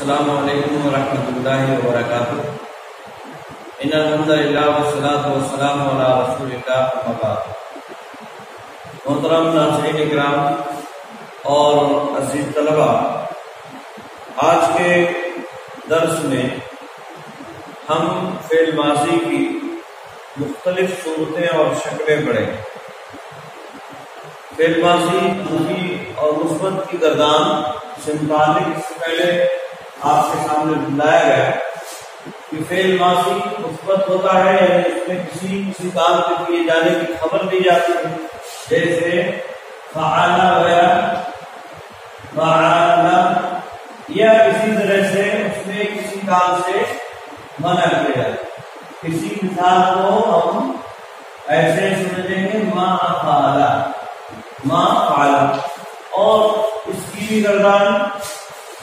السلام علیکم ورحمۃ اللہ وبرکاتہ۔ ان الحمد للہ والصلاۃ والسلام علی رسول اللہ اما بعد۔ محترم ناظرین کرام اور عزیز طلبہ، آج کے درس میں ہم فعل ماضی کی مختلف صورتیں اور شکلیں پڑھیں۔ فعل ماضی منفی اور مثبت کی گردان سے متعلق اس سے پہلے آپ کے سامنے بتایا گیا کہ فعل ماضی مثبت ہوتا ہے، یعنی اس میں کسی کام کے کیے جانے کی خبر دی جاتی ہے، جیسے فعل وغیرہ، فعل، یا اسی طرح سے اس میں کسی کام سے منع کیا جائے۔ کسی مثال کو ہم ایسے سمجھیں گے ما فعل، ما فعل، اور اس کی بھی گردان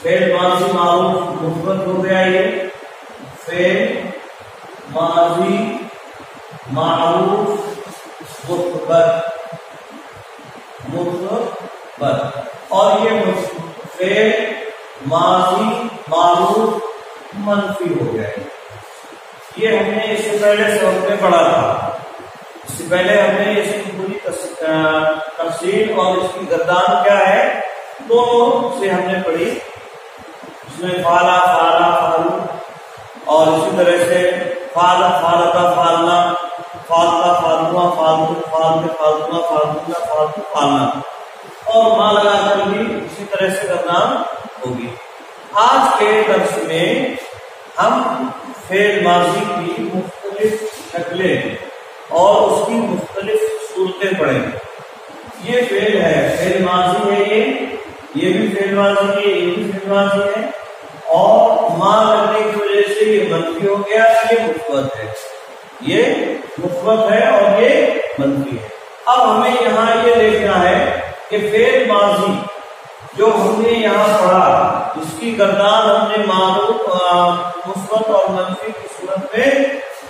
فعل ماضی معروف مثبت ہو گیا۔ یہ فعل ماضی معروف مثبت، اور یہ فعل ماضی معروف منفی ہو گیا۔ یہ ہم نے اس سے پہلے سبق میں پڑھا تھا۔ اس سے پہلے ہم نے اس کی پوری تفصیل اور اس کی گردان کیا ہے دونوں سے ہم نے پڑھی۔ اس میں فعلا، فعلا، فعلو، اور اسی طرح سے فعلا، فعلتا، فعلنا، فعلتا، فعلوا، فعلتو، فعلتے، فعلتوا، فعلتنا، فعلتو، فعلنا، اور ماں لگا کر بھی اسی طرح سے گردان ہوگی۔ آج کے درس میں ہم فعل ماضی کی مختلف شکلیں اور اس کی مختلف صورتیں پڑھیں گے۔ یہ فعل ہے، فعل ماضی ہے، یہ بھی فعل ماضی ہے، یہ بھی فعل ماضی ہے، اور ماں لگنے کی وجہ سے یہ منفی ہو گیا، یہ مثبت ہے، یہ مثبت ہے اور یہ منفی ہے۔ اب ہمیں یہاں یہ دیکھنا ہے کہ فعل ماضی جو ہم نے یہاں پڑھا، اس کی گردان ہم نے معروف مثبت اور منفی کی صورت میں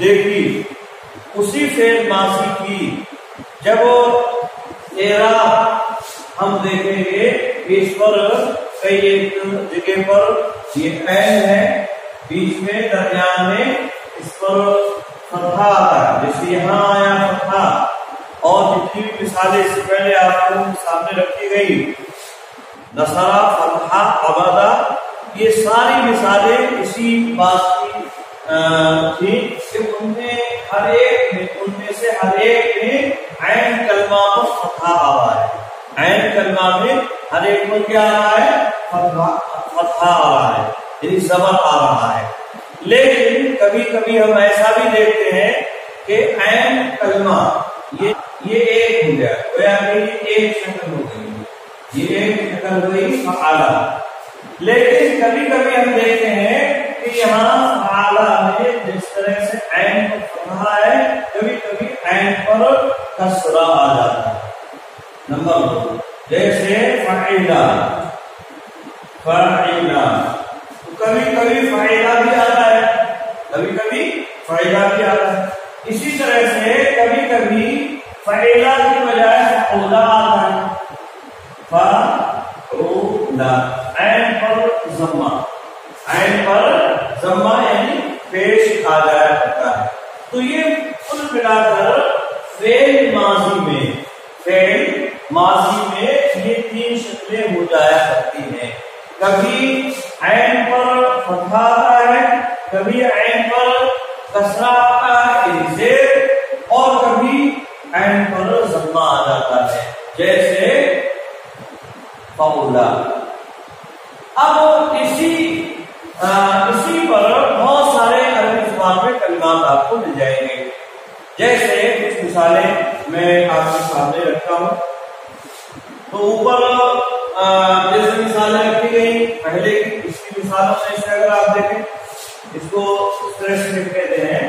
دیکھی۔ اسی فعل ماضی کی جب اعراب ہم دیکھیں گے کہ اس پر کئی ایک جگہ پر یہ عین ہے، بیچ میں درمیان میں اس پر فتحہ آتا ہے، جیسے یہاں آیا فتحہ، اور جتنی بھی مثالیں اس سے پہلے آپ کو سامنے رکھی گئی، نصرہ، فتحہ، عبدہ، یہ ساری مثالیں اسی بات کی تھی کہ ان میں سے ہر ایک میں عین کلمہ پر فتحہ آ رہا ہے، عین کلمہ میں ہر ایک پر کیا آ رہا ہے؟ فتحہ آ رہا ہے، یعنی زبر آ رہا ہے۔ لیکن کبھی کبھی ہم ایسا بھی دیکھتے ہیں کہ عین کلمہ یہ ایک ہو گیا، گویا کہ یہ ایک شکل ہو گئی، یہ ایک شکل ہوئی فعالہ۔ لیکن کبھی کبھی ہم دیکھتے ہیں کہ یہاں فعالہ میں جس طرح سے عین پر فتحہ ہے، کبھی کبھی عین پر کسرہ آ جاتا ہے۔ نمبر 2، جیسے فعیلہ، فعیلہ، تو کبھی کبھی فعیلہ بھی آتا ہے، کبھی کبھی فعیلہ بھی آتا ہے۔ اسی طرح سے کبھی کبھی فعیلہ کی بجائے فعولہ آتا ہے، فعولہ، عین پر ضمہ، عین پر ضمہ یعنی پیش آ جایا کرتا ہے۔ تو یہ کل ملا کر فعل ماضی میں یہ 3 شکلیں ہو جایا کرتی ہیں۔ کبھی عین پر فتحہ آتا ہے، کبھی عین پر کسرہ آتا ہے زیر، اور کبھی عین پر ضمہ آ جاتا ہے، جیسے فعولہ۔ اب اسی پر بہت سارے عربی زبان میں کلمات آپ کو مل جائیں گے، جیسے کچھ مثالیں میں آپ کے سامنے رکھتا ہوں۔ تو اوپر جیسے مثالیں رکھی گئی پہلے کی، اس کی مثالوں میں سے اگر آپ دیکھیں، اس کو اس طرح سے لکھ لیتے ہیں،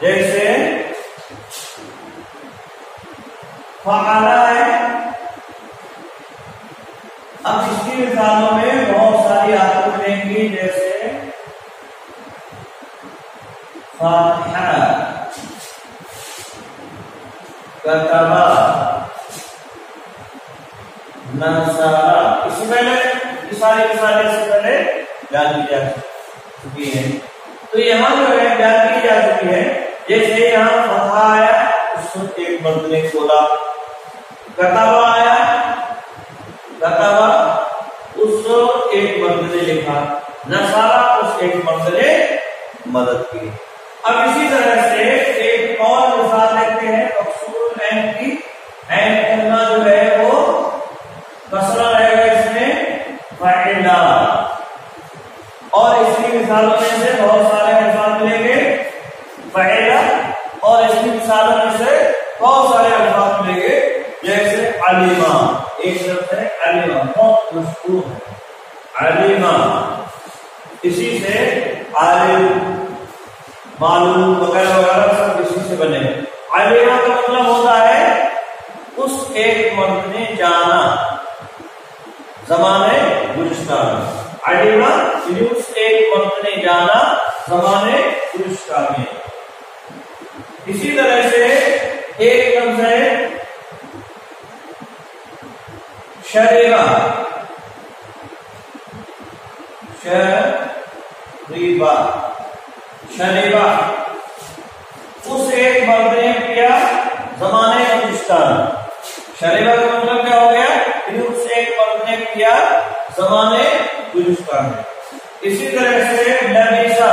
جیسے فعالہ ہے۔ اب اس کی مثالوں میں بہت ساری آپ کو ملیں گی، جیسے فاتحہ، کتبہ، नसारा। इससे पहले सारे से पहले जान की जा चुकी है। तो यहाँ जो है जान की जा चुकी है। जैसे यहाँ फतहा आया उसको एक मर्द ने खोला, कताबा आया, कताबा उसको एक मर्द ने लिखा, नसारा उस एक मर्द ने मदद की। अब इसी तरह से एक और मिसाल लेते हैं मकसूर ऐन की। ऐन करना जो है वो कसरा रहेगा इसमें फ़ाइला, और इसकी मिसालों में से बहुत सारे मिसाल मिलेंगे फ़ाइला, और इसकी मिसालों में से बहुत सारे अल्फाज मिलेंगे जैसे अलीमा। एक शब्द है अलीमा, बहुत मशहूर है अलीमा। इसी से आलिम, मालूम वगैरह वगैरह सब इसी से बने। अलीमा का मतलब होता है उस एक मर्द ने जाना ज़माने गुज़िश्ता में। अलीमा उस एक मर्द ने जाना ज़माने गुज़िश्ता में। इसी तरह से एक लफ्ज़ है शरीबा, शरीबा, शरीबा उस एक मर्द ने किया ज़माने गुज़िश्ता में। शरीबा का मतलब क्या हो गया? उस एक मर्द ने किया ज़माने गुज़िश्ता में। इसी तरह से लबीसा,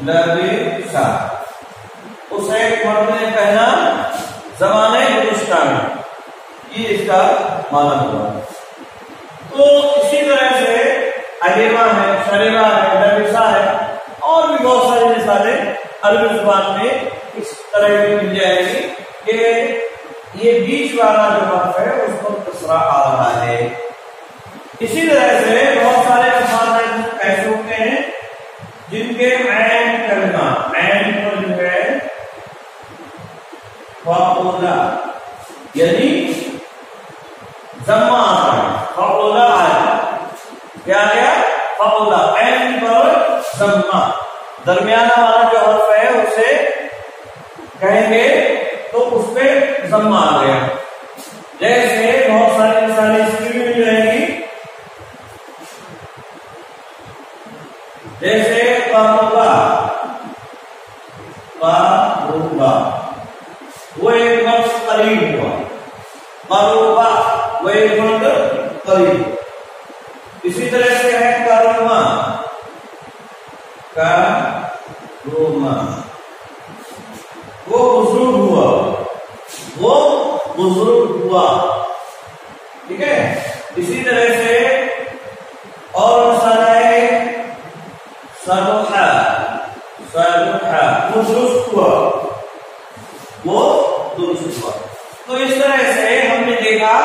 लबीसा उस एक मर्द ने पहना ज़माने गुज़िश्ता में, ये इसका माना हुआ। तो इसी तरह से अलीमा है, शरीबा है, लबीसा है, और भी बहुत सारी मिसालें अरबी जुबान में इस तरह की मिल जाएगी कि ये बीच वाला जो हर्फ है उस पर कसरा आ रहा है। इसी तरह से बहुत सारे अल्फाज ऐसे होते हैं जिनके ऐन करना, ऐन पर जो है फाउला यानी जम्मा आता है, फाउला आया, क्या आया? फाउला, ऐन पर जम्मा, दरमियाना वाला जो हर्फ है उसे कहेंगे तो उसपे जम्मा आ गया। जैसे बहुत सारी मिसालें इसकी भी मिल जाएगी, जैसे कारूबा, कारूबा वो एक लफ्ज़ करीब हुआ, कारूबा वो एक लफ्ज़ करीब। इसी तरह से है कारूमा, कारूमा वो बुजुर्ग हुआ, वो बुजुर्ग हुआ, ठीक है। इसी तरह से और मसाला है सरुहा, सरुहा वो दुरुस्त हुआ, वो दुरुस्त हुआ। तो इस तरह से हमने देखा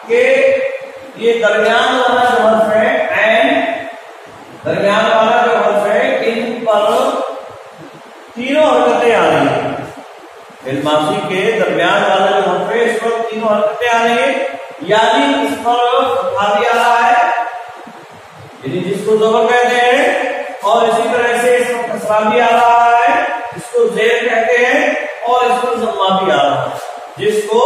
कि ये दरमियान वाला जो हर्फ है ऐन, दरमियान वाला जो हर्फ है इन पर तीनों हरकतें आ रही है। माजी के दरमियान वाला जो हर्फ है इस पर तीनों हरकतें आ रही है, यानी इस पर फतहा भी आ रहा है यानी जिसको ज़बर कहते हैं, और इसी तरह से इस पर कसरा भी आ रहा है जिसको ज़ेर कहते हैं, और इस पर ज़म्मा भी आ रहा है जिसको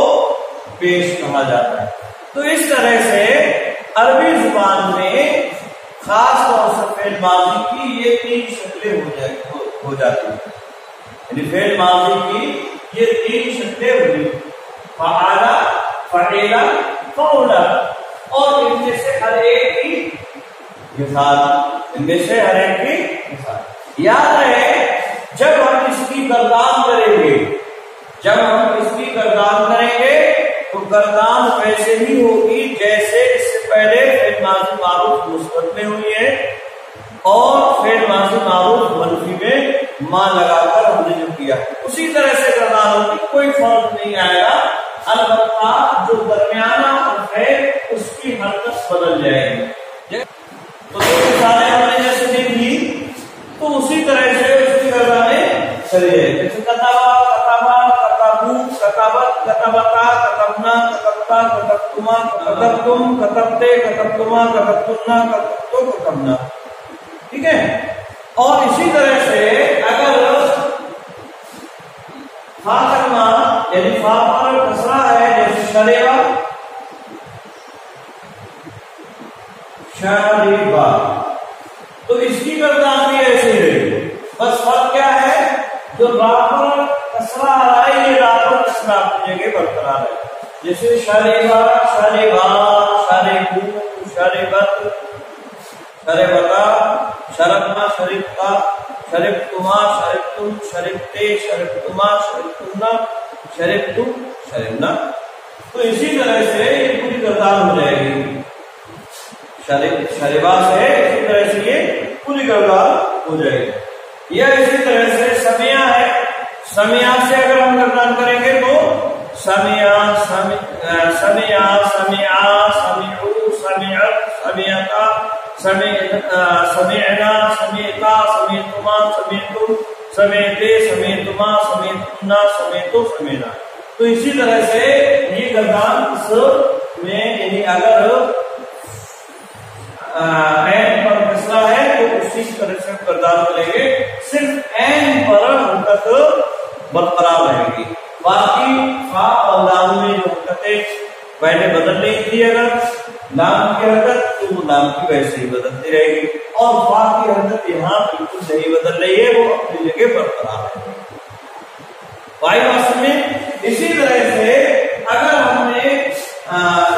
पेश कहा जाता है। तो इस तरह से अरबी जुबान में खास तौर से फेल माजी की ये तीन शक्लें हो जाती है, यानी फेल माजी की ये तीन शक्लें हुई, फ़अला, फ़अला, फ़अला, और इनमें से हर एक की मिसाल, इनमें से हर एक की मिसाल। याद रहे जब हम इसकी गर्दान करेंगे, जब हम इसकी गर्दान करेंगे तो गर्दान वैसे ही होगी जैसे इससे पहले फेल माजी मारूफ मुस्बत में हुई है और फेल माजी मारूफ मनफी में मां लगाकर हमने जो किया उसी तरह से गर्दान होगी, कोई फर्क नहीं आएगा। अलबत्ता जो दरमियाना है उसकी हरकत बदल जाएगी। तो जो मिसालें हमने जैसे देखी तो उसी तरह से उसकी गर्दानें चली जाएगी। जैसे कताबा, कताबा, कताबू, कताबत, कताबता, कतबना, कतबता, कतबतुमा, कतबतुम, कतबते, कतबतुमा, कतबतुन्ना, कतबतो, कतबना, ठीक है। और इसी तरह से अगर फा करना यानी फा पर कसरा है शरीबा, शरीबा, तो इसकी गर्दान भी ऐसे रहेगी, बस फर्क क्या है, जो रा पर कसरा आ रहा है ये रा पर कसरा अपनी जगह बरकरार है। जैसे शरीबा, शरीबा, शरीबू, शरीबत, शरीबता, शरबना, शरीबता, शरीबतुमा, शरीबतुम, शरीबते, शरीबतुमा, शरीबतुमना, शरीबतु, शरीबना। तो इसी तरह से ये पूरी गर्दान हो जाएगी, शरीबा से इसी तरह से ये पूरी गर्दान हो जाएगी। यह इसी तरह से समिया है, समिया से अगर हम गर्दान करेंगे तो समिया, समिया, समिया, समिउ, समियत, समियता, समियना, समियता, समियतुमा, समियतुम, समियते, समियतुमा, समियतुमना, समियतु, समियना। तो इसी तरह से ये गर्दान में यानी अगर एन पर कसरा है तो उसी तरह से गर्दान करेंगे, सिर्फ एन पर हरकत बरकरार रहेगी, बाकी फा और लाम में जो हरकतें पहले बदल रही थी, अगर लाम की हरकत तो वो लाम की वैसे ही बदलती रहेगी, और फा की हरकत यहाँ बिल्कुल नहीं बदल रही है, वो अपनी जगह बरकरार है। भाई वास्तव में इसी तरह से अगर हमने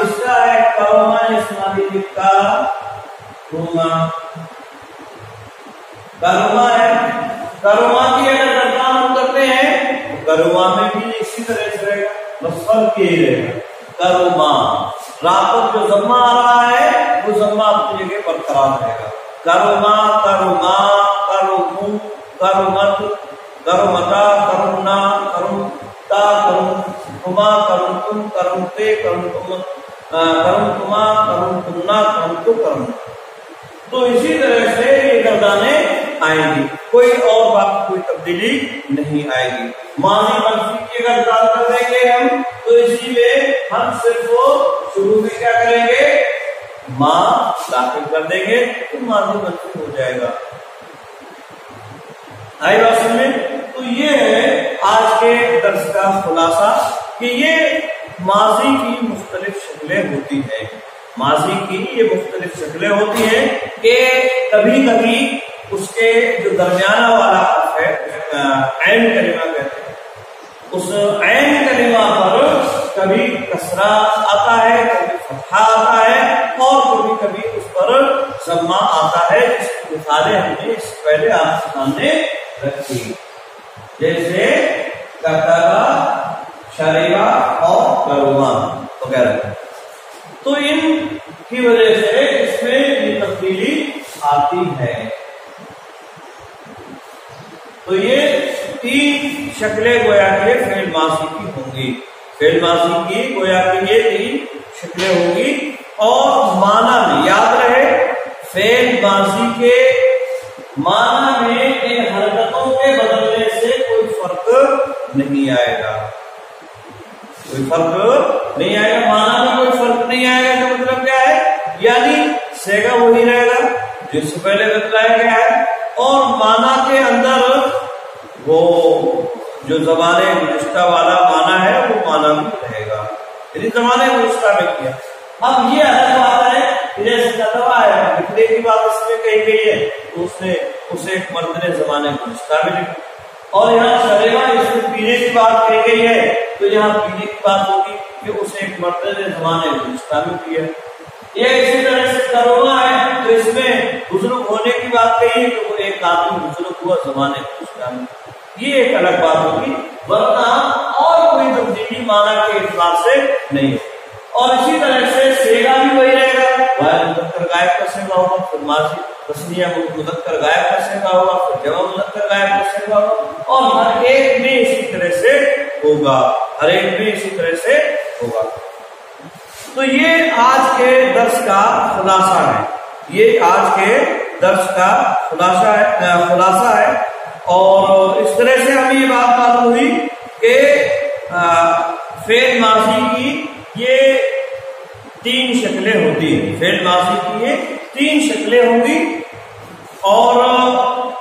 इसका है करुमा, इस्माइल का करुमा है, करुमा की अगर गर्दान हम करते हैं तो करुमा में भी इसी तरह से रहेगा, बस फर्क यही रहेगा, करुमा रा पर जो जम्मा आ रहा है वो जम्मा अपनी जगह बरकरार रहेगा, करुमा, करुमा, करुमु, करुमत, करुमता, करुणा, करुणता, करुणुमा, करुणतुम, करुणते, करुणतुम, करुणतुमा, करुणतुमना, करुणतु, करुण। तो इसी तरह से ये गर्दाने आएंगी, कोई और बात कोई तब्दीली नहीं आएगी। माजी मंफी की अगर बात कर देंगे हम तो इसी में हम सिर्फ शुरू में क्या करेंगे, माँ दाखिल कर देंगे तो माजी मंफी हो जाएगा। आई बात में? तो ये है आज के दर्स का खुलासा कि ये माजी की मुख्तलिफ शक्लें होती हैं, माजी की ये मुख्तलिफ शक्लें होती हैं कि कभी कभी उसके जो दरमियाना वाला है ऐन कलिमा कहते हैं, उस ऐन कलिमा पर कभी कसरा आता है, कभी फतहा आता है और कभी कभी उस पर जम्मा आता है, जिसकी मिसालें हमने इससे पहले आपके सामने रखी, जैसे कतरा, शरीबा और करुमा वगैरह। तो इन की वजह से इसमें ये तब्दीली आती है। तो ये तीन शक्लें गोया के फेल माजी की होंगी, फेल माजी की गोया की ये तीन शक्लें होंगी। और माना में याद रहे, फेल माजी के माना में इन हरकतों के बदलने से कोई फर्क नहीं आएगा, कोई फर्क नहीं आएगा, माना में कोई फर्क नहीं आएगा। तो मतलब क्या है, यानी सेगा वही रहेगा जिससे पहले बतलाया गया है, और माना के अंदर वो जो जमाने गुज़िश्ता वाला माना है वो माना भी रहेगा, यदि जमाने गुज़िश्ता में किया। अब ये अलग बात है, जैसे कतवा है, लिखने की बात इसमें कही गई है तो उसने उसे एक मर्द ने जमाने गुज़िश्ता में लिखा, और यहाँ शरीबा इसमें पीने की बात कही गई है तो यहाँ पीने की बात होगी कि उसे एक मर्द ने जमाने गुज़िश्ता में किया। ये इसी तरह से करुमा है तो इसमें बुजुर्ग होने की बात कही तो वो एक आदमी बुजुर्ग हुआ जमाने गुज़िश्ता में, ये एक अलग बात होगी, वरना और कोई तब्दीली माना के एतबार से नहीं है। और इसी तरह से सेगा भी वही रहेगा, वाहिद मुज़क्कर गायब का सेगा होगा, फिर माजी तस्निया मुज़क्कर गायब का सेगा होगा, फिर जमा मुज़क्कर गायब का सेगा होगा, और हर एक में इसी तरह से होगा, हर एक में इसी तरह से होगा। तो ये आज के दर्स का खुलासा है, ये आज के दर्स का खुलासा है। और इस तरह से हमें ये बात मालूम हुई कि फेल माजी की ये तीन शक्लें होती हैं, फेल माजी की ये तीन शक्लें होंगी। और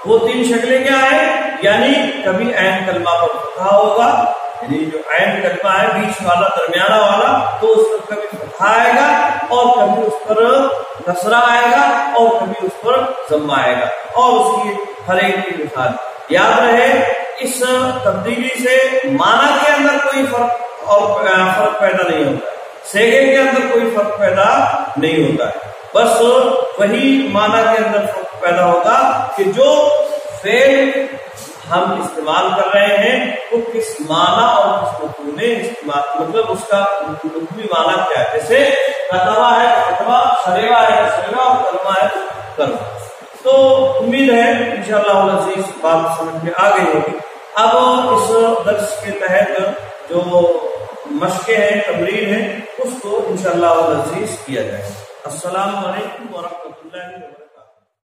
वो तीन शक्लें क्या है, यानी कभी ऐन कलमा पर फतहा होगा, یعنی جو عین کلمہ ہے بیچ والا درمیانہ والا تو اس پر کبھی فتح آئے گا اور کبھی اس پر کسرہ آئے گا اور کبھی اس پر ضم آئے گا، اور اس کی ہر ایک کی مثال یاد رہے۔ اس تبدیلی سے معنی کے اندر کوئی فرق پیدا نہیں ہوتا ہے، سیگے کے اندر کوئی فرق پیدا نہیں ہوتا ہے، بس وہی معنی کے اندر فرق پیدا ہوگا کہ جو فعل ہم استعمال کر رہے ہیں وہ کس معنی اور کس مفہوم میں استعمال، مطلب اس کا لغوی معنی کیا ہے۔ جیسے کتبہ ہے کتبہ، شریبہ ہے شریبہ، اور کلمہ ہے کلمہ۔ تو امید ہے انشاءاللہ العزیز بات سمجھ میں آ گئی ہوگی۔ اب اس درس کے تحت جو مشقیں ہیں، تمرین ہے، اس کو انشاءاللہ العزیز کیا جائے۔ السلام علیکم ورحمۃ اللہ وبرکاتہ۔